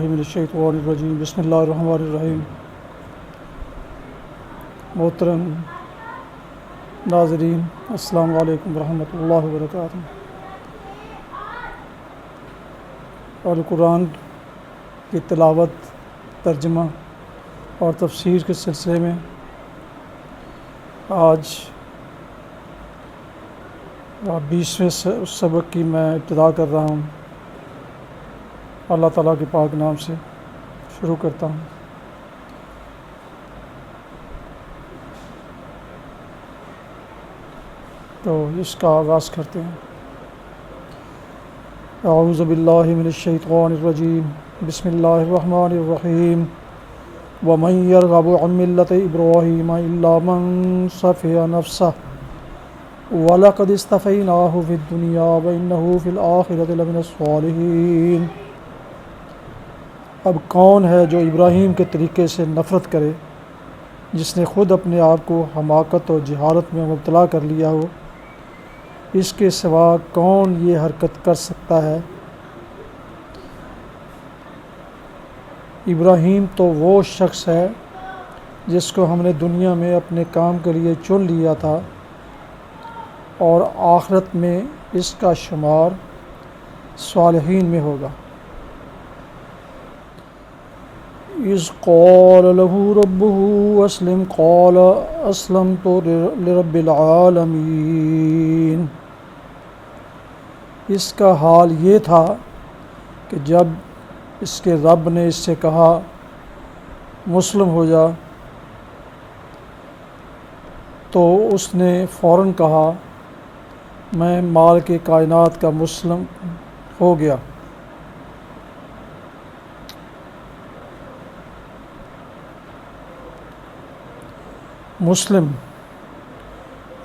من الشیطان الرجیم بسم اللہ الرحمن الرحیم۔ محترم ناظرین، السلام علیکم ورحمۃ اللہ وبرکاتہ۔ اور قرآن کی تلاوت، ترجمہ اور تفسیر کے سلسلے میں آج 20ویں سبق کی میں ابتدا کر رہا ہوں۔ اللہ تعالیٰ کے پاک نام سے شروع کرتا ہوں۔ تو اس کا آغاز کرتے ہیں۔ اعوذ باللہ من الشیطان الرجیم بسم اللہ الرحمن الرحیم۔ ومن یرغب عن ملۃ ابراہیم الا من صفی نفسہ وَلَقَدِ اصْطَفَيْنَاهُ فِي الدُّنْيَا وَإِنَّهُ فِي الْآخِرَةِ لَمِنَ الصَّالِحِينَ۔ اب کون ہے جو ابراہیم کے طریقے سے نفرت کرے، جس نے خود اپنے آپ کو حماقت اور جہالت میں مبتلا کر لیا ہو؟ اس کے سوا کون یہ حرکت کر سکتا ہے؟ ابراہیم تو وہ شخص ہے جس کو ہم نے دنیا میں اپنے کام کے لیے چن لیا تھا، اور آخرت میں اس کا شمار صالحین میں ہوگا۔ اذ قال له ربه اسلم قال اسلمت لرب العالمین۔ اس کا حال یہ تھا کہ جب اس کے رب نے اس سے کہا مسلم ہو جا، تو اس نے فوراً کہا میں مال کے کائنات کا مسلم ہو گیا۔ مسلم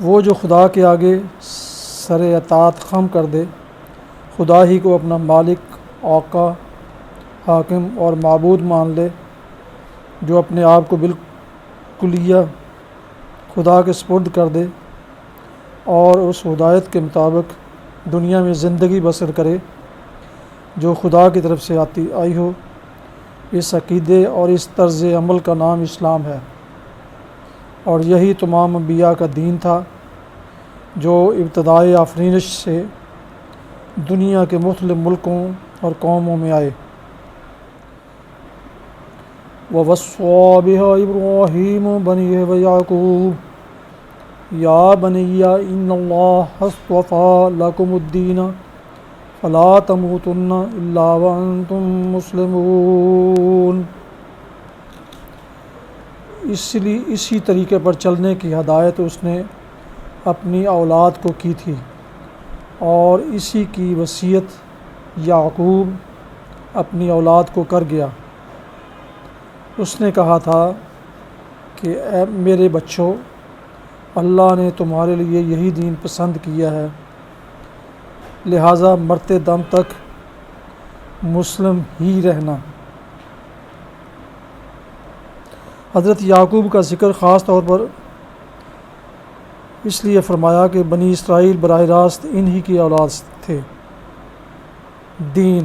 وہ جو خدا کے آگے سر اطاعت خم کر دے، خدا ہی کو اپنا مالک، آقا، حاکم اور معبود مان لے، جو اپنے آپ کو بالکلیہ خدا کے سپرد کر دے اور اس ہدایت کے مطابق دنیا میں زندگی بسر کرے جو خدا کی طرف سے آئی ہو۔ اس عقیدے اور اس طرز عمل کا نام اسلام ہے، اور یہی تمام انبیاء کا دین تھا جو ابتدائے آفرینش سے دنیا کے مختلف ملکوں اور قوموں میں آئے۔ وَوَصَّىٰ بِهَا إِبْرَاهِيمُ بَنِيهِ وَيَعْقُوبُ يَا بَنِيَّ إِنَّ اللَّهَ اصْطَفَىٰ لَكُمُ الدِّينَ فَلَا تَمُوتُنَّ إِلَّا وَأَنْتُمْ مُسْلِمُونَ۔ اسی طریقے پر چلنے کی ہدایت اس نے اپنی اولاد کو کی تھی، اور اسی کی وصیت یعقوب اپنی اولاد کو کر گیا۔ اس نے کہا تھا کہ اے میرے بچوں، اللہ نے تمہارے لیے یہی دین پسند کیا ہے، لہٰذا مرتے دم تک مسلم ہی رہنا۔ حضرت یعقوب کا ذکر خاص طور پر اس لیے فرمایا کہ بنی اسرائیل براہ راست انہی کی اولاد تھے۔ دین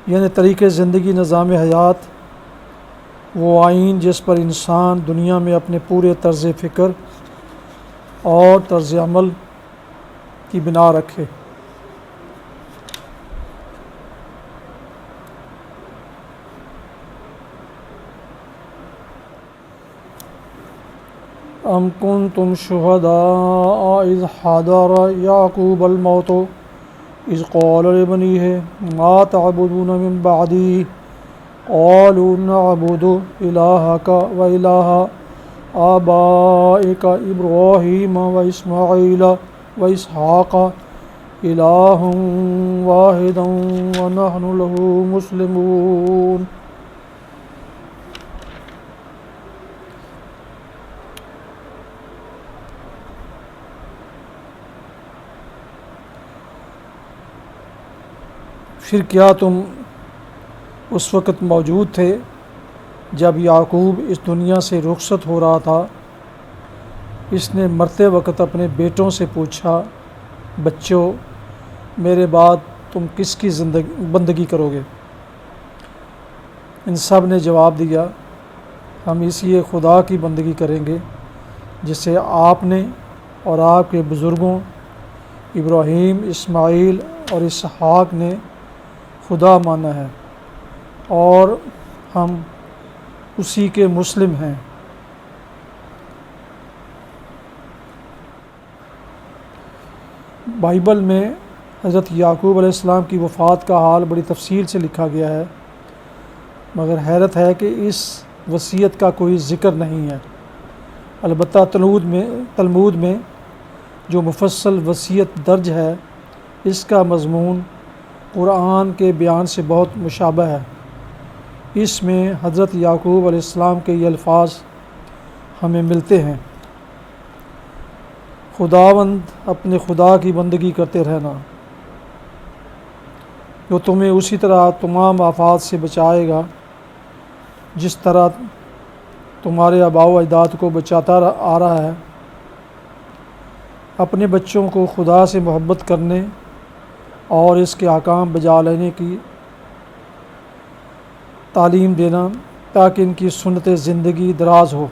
یعنی طریقِ زندگی، نظام حیات، وہ آئین جس پر انسان دنیا میں اپنے پورے طرز فکر اور طرز عمل کی بنا رکھے۔ ام کنتم شہداء اذ حضر یعقوب الموت اذ قال لبنیہ ما تعبدون من بعدی قالوا نعبد الہک و الہ آبائک ابراہیم و اسماعیل و اسحاق الہ واحدا ونحن له مسلمون۔ پھر کیا تم اس وقت موجود تھے جب یعقوب اس دنیا سے رخصت ہو رہا تھا؟ اس نے مرتے وقت اپنے بیٹوں سے پوچھا، بچوں، میرے بعد تم کس کی بندگی کرو گے؟ ان سب نے جواب دیا، ہم اسی خدا کی بندگی کریں گے جسے آپ نے اور آپ کے بزرگوں ابراہیم، اسماعیل اور اسحاق نے خدا مانا ہے، اور ہم اسی کے مسلم ہیں۔ بائبل میں حضرت یعقوب علیہ السلام کی وفات کا حال بڑی تفصیل سے لکھا گیا ہے، مگر حیرت ہے کہ اس وصیت کا کوئی ذکر نہیں ہے۔ البتہ تلمود میں جو مفصل وصیت درج ہے، اس کا مضمون قرآن کے بیان سے بہت مشابہ ہے۔ اس میں حضرت یعقوب علیہ السلام کے یہ الفاظ ہمیں ملتے ہیں: خداوند اپنے خدا کی بندگی کرتے رہنا، جو تمہیں اسی طرح تمام آفات سے بچائے گا جس طرح تمہارے آباء و اجداد کو بچاتا آ رہا ہے۔ اپنے بچوں کو خدا سے محبت کرنے اور اس کے احکام بجا لینے کی تعلیم دینا تاکہ ان کی سنت زندگی دراز ہو،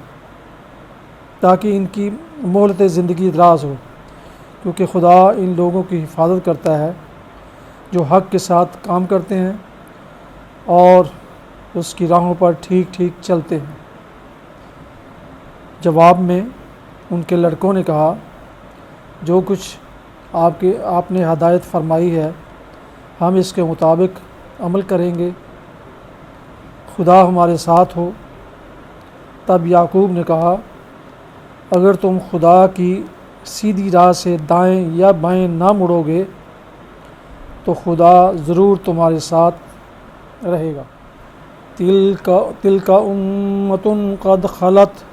کیونکہ خدا ان لوگوں کی حفاظت کرتا ہے جو حق کے ساتھ کام کرتے ہیں اور اس کی راہوں پر ٹھیک ٹھیک چلتے ہیں۔ جواب میں ان کے لڑکوں نے کہا، جو کچھ آپ نے ہدایت فرمائی ہے ہم اس کے مطابق عمل کریں گے، خدا ہمارے ساتھ ہو۔ تب یعقوب نے کہا، اگر تم خدا کی سیدھی راہ سے دائیں یا بائیں نہ مڑو گے تو خدا ضرور تمہارے ساتھ رہے گا۔ تلک امۃ قد خلت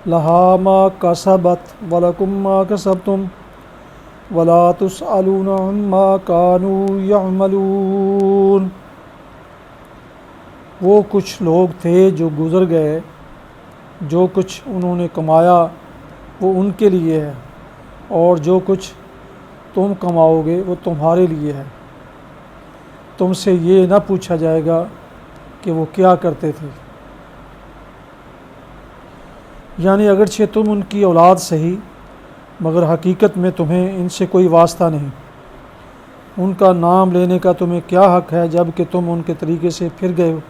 لہا ما کسبت ولکم ما کسبتم ولا تسألون عما كانوا یعملون۔ وہ کچھ لوگ تھے جو گزر گئے، جو کچھ انہوں نے کمایا وہ ان کے لیے ہے، اور جو کچھ تم کماؤ گے وہ تمہارے لیے ہے۔ تم سے یہ نہ پوچھا جائے گا کہ وہ کیا کرتے تھے۔ یعنی اگرچہ تم ان کی اولاد صحیح، مگر حقیقت میں تمہیں ان سے کوئی واسطہ نہیں۔ ان کا نام لینے کا تمہیں کیا حق ہے جب کہ تم ان کے طریقے سے پھر گئے ہو؟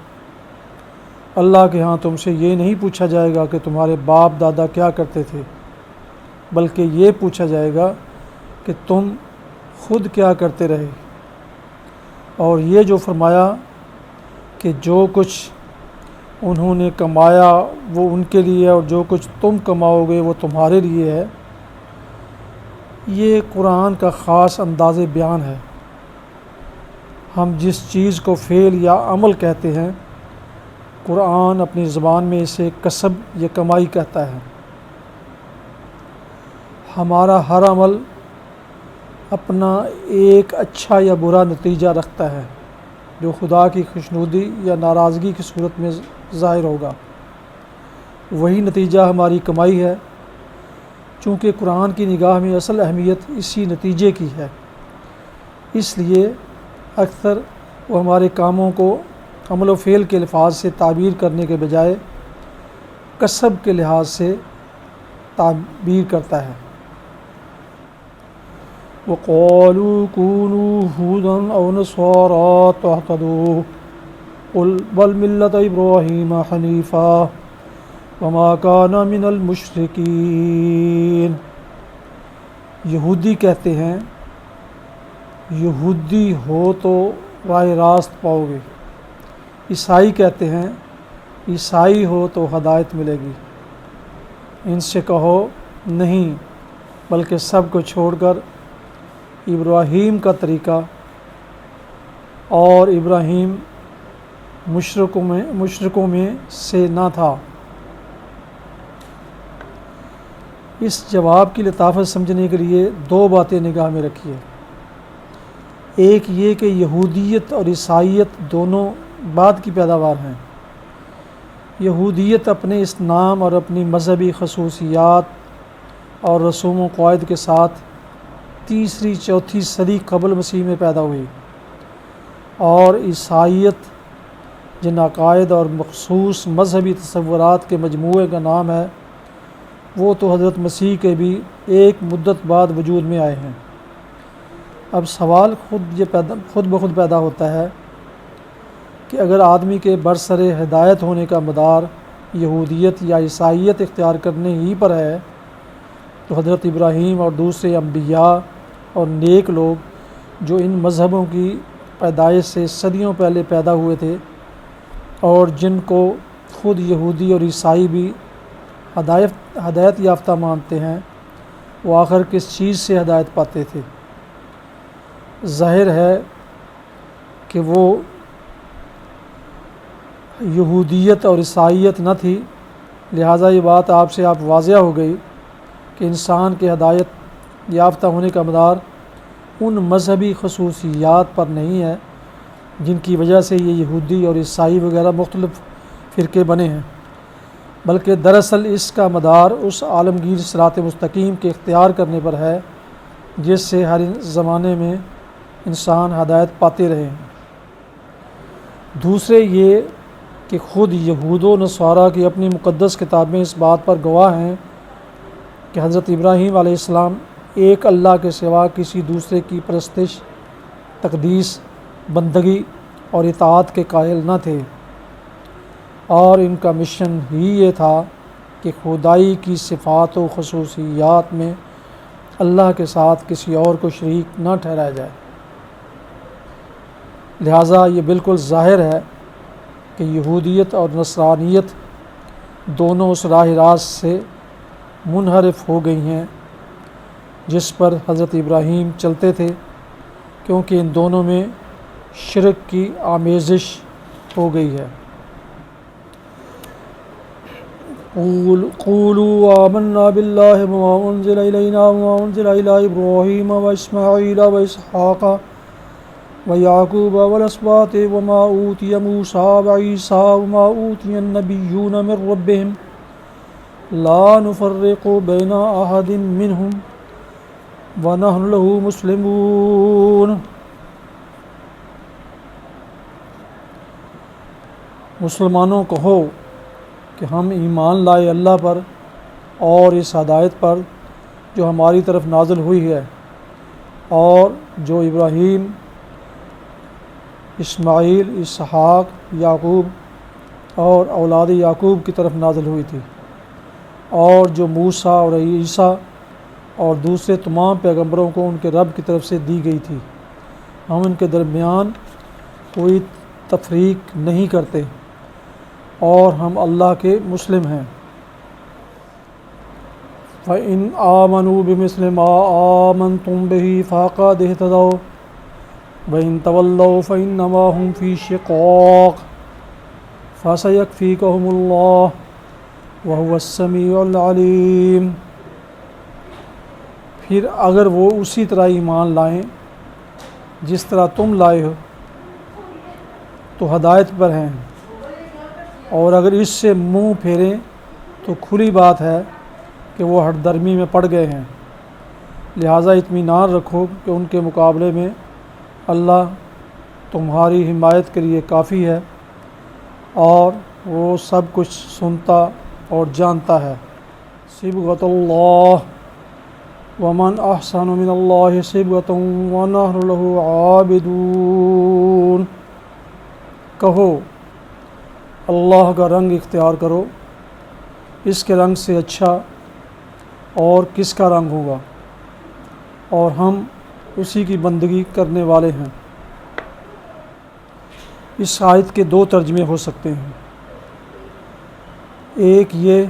اللہ کے ہاں تم سے یہ نہیں پوچھا جائے گا کہ تمہارے باپ دادا کیا کرتے تھے، بلکہ یہ پوچھا جائے گا کہ تم خود کیا کرتے رہے۔ اور یہ جو فرمایا کہ جو کچھ انہوں نے کمایا وہ ان کے لیے اور جو کچھ تم کماؤ گے وہ تمہارے لیے ہے، یہ قرآن کا خاص انداز بیان ہے۔ ہم جس چیز کو فعل یا عمل کہتے ہیں، قرآن اپنی زبان میں اسے کسب یا کمائی کہتا ہے۔ ہمارا ہر عمل اپنا ایک اچھا یا برا نتیجہ رکھتا ہے جو خدا کی خوشنودی یا ناراضگی کی صورت میں ظاہر ہوگا۔ وہی نتیجہ ہماری کمائی ہے، چونکہ قرآن کی نگاہ میں اصل اہمیت اسی نتیجے کی ہے، اس لیے اکثر وہ ہمارے کاموں کو عمل و فعل کے الفاظ سے تعبیر کرنے کے بجائے کسب کے لحاظ سے تعبیر کرتا ہے۔ وَقَالُوا كُونُوا هُودًا أَوْ نَصَارَىٰ تَهْتَدُوا قُلْ بَلْ مِلَّةَ إِبْرَاهِيمَ حَنِيفًا وَمَا كَانَ مِنَ الْمُشْرِكِينَ۔ یہودی کہتے ہیں یہودی ہو تو راہ راست پاؤ گے، عیسائی کہتے ہیں عیسائی ہو تو ہدایت ملے گی۔ ان سے کہو نہیں، بلکہ سب کو چھوڑ کر ابراہیم کا طریقہ، اور ابراہیم مشرکوں میں سے نہ تھا۔ اس جواب کی لطافت سمجھنے کے لیے دو باتیں نگاہ میں رکھیے۔ ایک یہ کہ یہودیت اور عیسائیت دونوں بعد کی پیداوار ہیں۔ یہودیت اپنے اس نام اور اپنی مذہبی خصوصیات اور رسوم و قواعد کے ساتھ تیسری چوتھی صدی قبل مسیح میں پیدا ہوئی، اور عیسائیت جن عقائد اور مخصوص مذہبی تصورات کے مجموعے کا نام ہے، وہ تو حضرت مسیح کے بھی ایک مدت بعد وجود میں آئے ہیں۔ اب سوال خود بخود پیدا ہوتا ہے کہ اگر آدمی کے برسر ہدایت ہونے کا مدار یہودیت یا عیسائیت اختیار کرنے ہی پر ہے، تو حضرت ابراہیم اور دوسرے انبیاء اور نیک لوگ جو ان مذہبوں کی پیدائش سے صدیوں پہلے پیدا ہوئے تھے اور جن کو خود یہودی اور عیسائی بھی ہدایت یافتہ مانتے ہیں، وہ آخر کس چیز سے ہدایت پاتے تھے؟ ظاہر ہے کہ وہ یہودیت اور عیسائیت نہ تھی، لہٰذا یہ بات آپ سے واضح ہو گئی کہ انسان کے ہدایت یافتہ ہونے کا مدار ان مذہبی خصوصیات پر نہیں ہے جن کی وجہ سے یہ یہودی اور عیسائی وغیرہ مختلف فرقے بنے ہیں، بلکہ دراصل اس کا مدار اس عالمگیر صراط مستقیم کے اختیار کرنے پر ہے جس سے ہر زمانے میں انسان ہدایت پاتے رہے ہیں۔ دوسرے یہ کہ خود یہود و نصارہ کی اپنی مقدس کتابیں اس بات پر گواہ ہیں کہ حضرت ابراہیم علیہ السلام ایک اللہ کے سوا کسی دوسرے کی پرستش، تقدیس، بندگی اور اطاعت کے قائل نہ تھے، اور ان کا مشن ہی یہ تھا کہ خدائی کی صفات و خصوصیات میں اللہ کے ساتھ کسی اور کو شریک نہ ٹھہرایا جائے۔ لہٰذا یہ بالکل ظاہر ہے کہ یہودیت اور نصرانیت دونوں اس راہ راست سے منحرف ہو گئی ہیں جس پر حضرت ابراہیم چلتے تھے، کیونکہ ان دونوں میں شرک کی آمیزش ہو گئی ہے۔ قولوا آمنا باللہ وما انزل الینا وما انزل الی ابراہیم واسماعیل واسحاق ویعقوب والاسباط وما اوتی موسیٰ وعیسیٰ وما اوتی النبیون من ربهم لا نفرق بین احد منہم ونحن له مسلمون۔ مسلمانوں کہو کہ ہم ایمان لائے اللہ پر اور اس ہدایت پر جو ہماری طرف نازل ہوئی ہے اور جو ابراہیم، اسماعیل، اسحاق، یعقوب اور اولاد یعقوب کی طرف نازل ہوئی تھی، اور جو موسیٰ اور عیسیٰ اور دوسرے تمام پیغمبروں کو ان کے رب کی طرف سے دی گئی تھی۔ ہم ان کے درمیان کوئی تفریق نہیں کرتے اور ہم اللہ کے مسلم ہیں۔ فَإِنْ آمَنُوا بِمِثْلِ مَا آمَنْتُمْ بِهِ فَقَدِ اهْتَدَوْا وَإِنْ تَوَلَّوْا فَإِنَّمَا هُمْ فِي شِقَاقٍ فَسَيَكْفِيكَهُمُ اللَّهُ وَهُوَ السَّمِيعُ الْعَلِيمُ۔ پھر اگر وہ اسی طرح ایمان لائیں جس طرح تم لائے ہو تو ہدایت پر ہیں، اور اگر اس سے منہ پھیریں تو کھلی بات ہے کہ وہ ہٹ درمی میں پڑ گئے ہیں۔ لہٰذا اطمینان رکھو کہ ان کے مقابلے میں اللہ تمہاری حمایت کے لیے کافی ہے، اور وہ سب کچھ سنتا اور جانتا ہے۔ صبغۃ اللہ ومن احسن من اللہ صبغۃ ونحن له عابدون۔ کہو اللہ کا رنگ اختیار کرو، اس کے رنگ سے اچھا اور کس کا رنگ ہوگا، اور ہم اسی کی بندگی کرنے والے ہیں۔ اس آیت کے دو ترجمے ہو سکتے ہیں، ایک یہ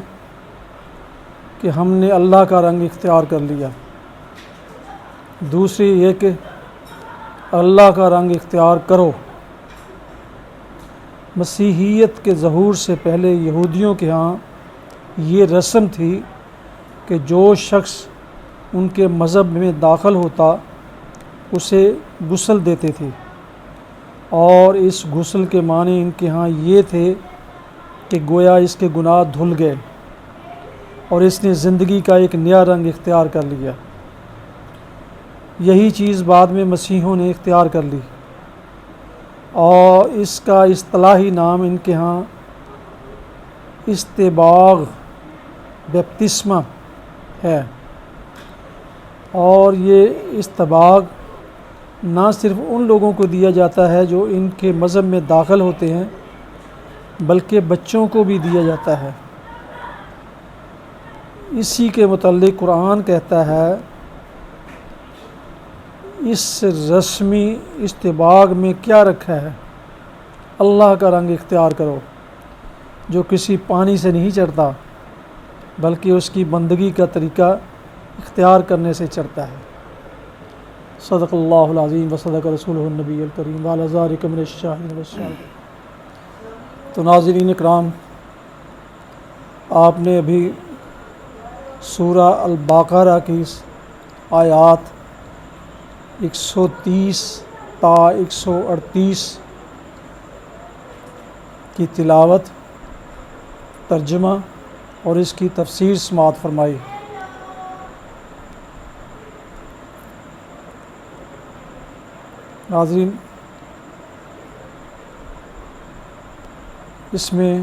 کہ ہم نے اللہ کا رنگ اختیار کر لیا، دوسری یہ کہ اللہ کا رنگ اختیار کرو۔ مسیحیت کے ظہور سے پہلے یہودیوں کے ہاں یہ رسم تھی کہ جو شخص ان کے مذہب میں داخل ہوتا اسے غسل دیتے تھے، اور اس غسل کے معنی ان کے ہاں یہ تھے کہ گویا اس کے گناہ دھل گئے اور اس نے زندگی کا ایک نیا رنگ اختیار کر لیا۔ یہی چیز بعد میں مسیحیوں نے اختیار کر لی، اور اس کا اصطلاحی نام ان کے ہاں استباغ بپتسمہ ہے، اور یہ استباغ نہ صرف ان لوگوں کو دیا جاتا ہے جو ان کے مذہب میں داخل ہوتے ہیں، بلکہ بچوں کو بھی دیا جاتا ہے۔ اسی کے متعلق قرآن کہتا ہے اس رسمی استباغ میں کیا رکھا ہے؟ اللہ کا رنگ اختیار کرو جو کسی پانی سے نہیں چڑھتا بلکہ اس کی بندگی کا طریقہ اختیار کرنے سے چڑھتا ہے۔ صدق اللہ العظیم و صدق رسولہ النبی الکریم وعلی ذالک من الشاہدین والشاہدین۔ تو ناظرین اکرام، آپ نے ابھی سورہ البقرہ کی آیات 130 تا 138 کی تلاوت، ترجمہ اور اس کی تفسیر سماعت فرمائی۔ ناظرین، اس میں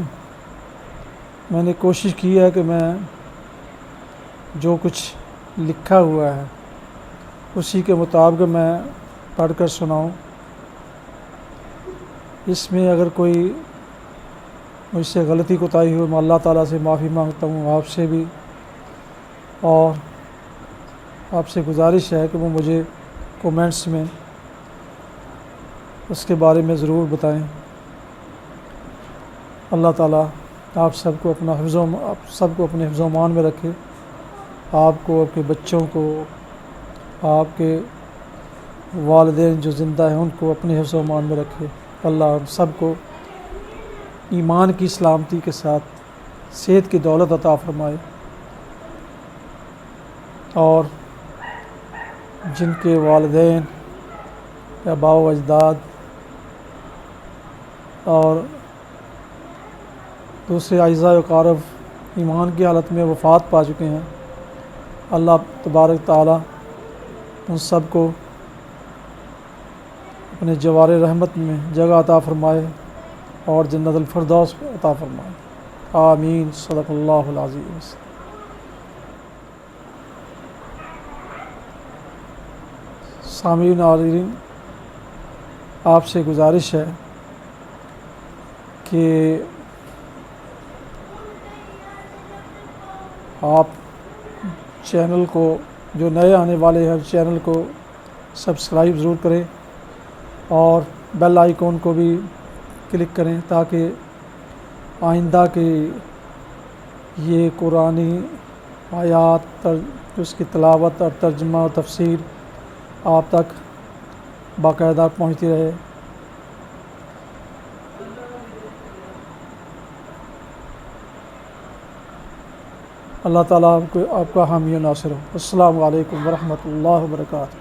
نے کوشش کی ہے کہ میں جو کچھ لکھا ہوا ہے اسی کے مطابق میں پڑھ کر سناؤں۔ اس میں اگر کوئی مجھ سے غلطی کوتاہی ہو، میں اللہ تعالیٰ سے معافی مانگتا ہوں، آپ سے بھی، اور آپ سے گزارش ہے کہ وہ مجھے کومنٹس میں اس کے بارے میں ضرور بتائیں۔ اللہ تعالیٰ آپ سب کو اپنے حفظ و امان میں رکھے، آپ کو، آپ کے بچوں کو، آپ کے والدین جو زندہ ہیں ان کو اپنے حفظ و امان میں رکھے۔ اللہ ہم سب کو ایمان کی سلامتی کے ساتھ صحت کی دولت عطا فرمائے، اور جن کے والدین یا آباء و اجداد اور دوسرے اعزاء و اقارب ایمان کی حالت میں وفات پا چکے ہیں، اللہ تبارک تعالیٰ ان سب کو اپنے جوار رحمت میں جگہ عطا فرمائے اور جنت الفردوس عطا فرمائے۔ آمین۔ صدق اللہ العظیم۔ سامعین ناظرین، آپ سے گزارش ہے کہ آپ چینل کو، جو نئے آنے والے ہیں چینل کو سبسکرائب ضرور کریں اور بیل آئیکن کو بھی کلک کریں تاکہ آئندہ کے یہ قرآنی آیات، اس کی تلاوت اور ترجمہ اور تفسیر آپ تک باقاعدہ پہنچتی رہے۔ اللہ تعالیٰ آپ کا حامی و ناصر ہو۔ السلام علیکم ورحمۃ اللہ وبرکاتہ۔